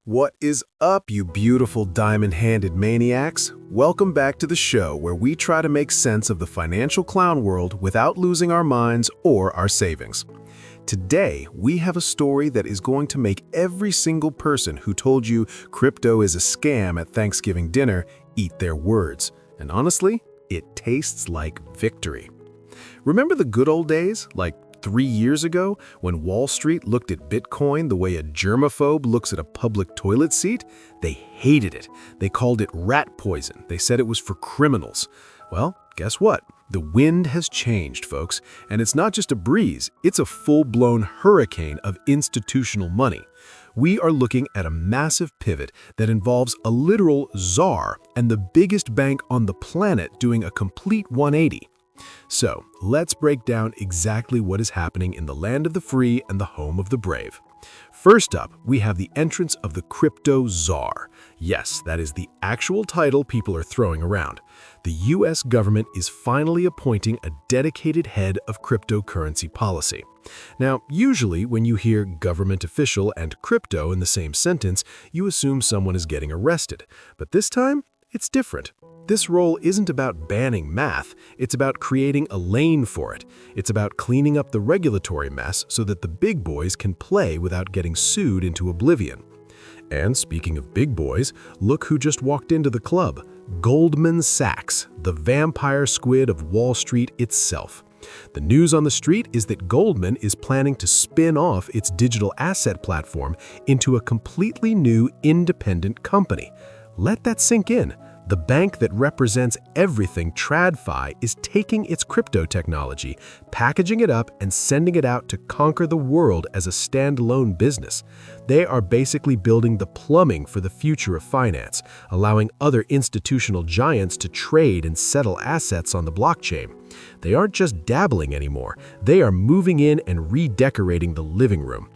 What is up, you beautiful diamond-handed maniacs? Welcome back to the show where we try to make sense of the financial clown world without losing our minds or our savings. Today, we have a story that is going to make every single person who told you crypto is a scam at Thanksgiving dinner eat their words. And honestly, it tastes like victory. Remember the good old days, like 3 years ago, when Wall Street looked at Bitcoin the way a germaphobe looks at a public toilet seat? They hated it. They called it rat poison. They said it was for criminals. Well, guess what? The wind has changed, folks. And it's not just a breeze, it's a full-blown hurricane of institutional money. We are looking at a massive pivot that involves a literal czar and the biggest bank on the planet doing a complete 180. So, let's break down exactly what is happening in the land of the free and the home of the brave. First up, we have the entrance of the crypto czar. Yes, that is the actual title people are throwing around. The US government is finally appointing a dedicated head of cryptocurrency policy. Now, usually when you hear government official and crypto in the same sentence, you assume someone is getting arrested. But this time, it's different. This role isn't about banning math, it's about creating a lane for it. It's about cleaning up the regulatory mess so that the big boys can play without getting sued into oblivion. And speaking of big boys, look who just walked into the club. Goldman Sachs, the vampire squid of Wall Street itself. The news on the street is that Goldman is planning to spin off its digital asset platform into a completely new independent company. Let that sink in. The bank that represents everything TradFi is taking its crypto technology, packaging it up, and sending it out to conquer the world as a standalone business. They are basically building the plumbing for the future of finance, allowing other institutional giants to trade and settle assets on the blockchain. They aren't just dabbling anymore, they are moving in and redecorating the living room.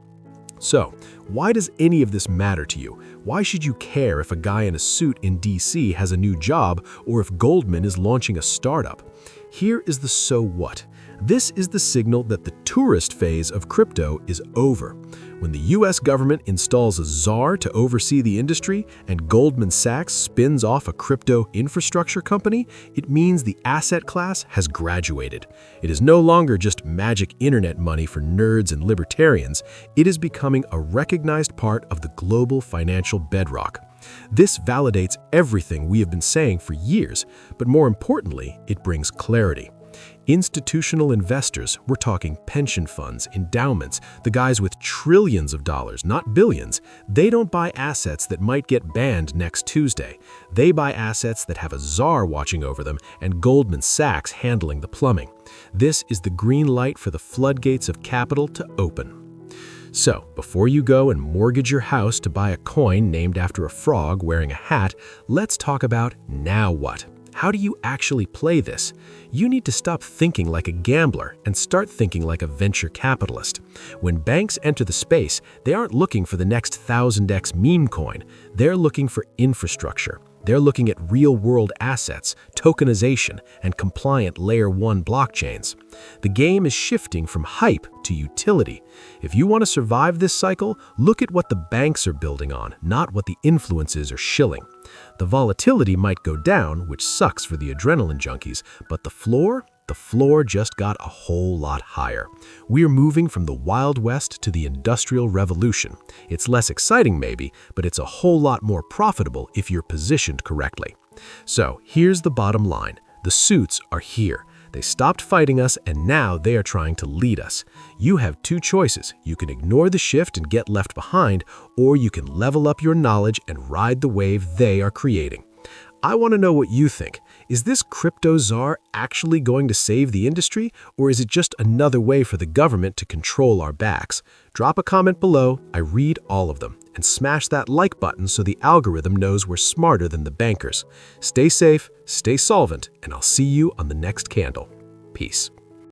So, why does any of this matter to you? Why should you care if a guy in a suit in DC has a new job or if Goldman is launching a startup? Here is the so what. This is the signal that the tourist phase of crypto is over. When the US government installs a czar to oversee the industry and Goldman Sachs spins off a crypto infrastructure company, it means the asset class has graduated. It is no longer just magic internet money for nerds and libertarians. It is becoming a recognized part of the global financial bedrock. This validates everything we have been saying for years, but more importantly, it brings clarity. Institutional investors, we're talking pension funds, endowments, the guys with trillions of dollars, not billions, they don't buy assets that might get banned next Tuesday. They buy assets that have a czar watching over them and Goldman Sachs handling the plumbing. This is the green light for the floodgates of capital to open. So, before you go and mortgage your house to buy a coin named after a frog wearing a hat, let's talk about now what? How do you actually play this? You need to stop thinking like a gambler and start thinking like a venture capitalist. When banks enter the space, they aren't looking for the next 1000x meme coin. They're looking for infrastructure. They're looking at real-world assets, tokenization, and compliant Layer 1 blockchains. The game is shifting from hype to utility. If you want to survive this cycle, look at what the banks are building on, not what the influences are shilling. The volatility might go down, which sucks for the adrenaline junkies, but the floor just got a whole lot higher. We're moving from the Wild West to the Industrial Revolution. It's less exciting maybe, but it's a whole lot more profitable if you're positioned correctly. So here's the bottom line. The suits are here. They stopped fighting us and now they are trying to lead us. You have two choices. You can ignore the shift and get left behind, or you can level up your knowledge and ride the wave they are creating. I want to know what you think. Is this crypto czar actually going to save the industry, or is it just another way for the government to control our backs? Drop a comment below, I read all of them, and smash that like button so the algorithm knows we're smarter than the bankers. Stay safe, stay solvent, and I'll see you on the next candle. Peace.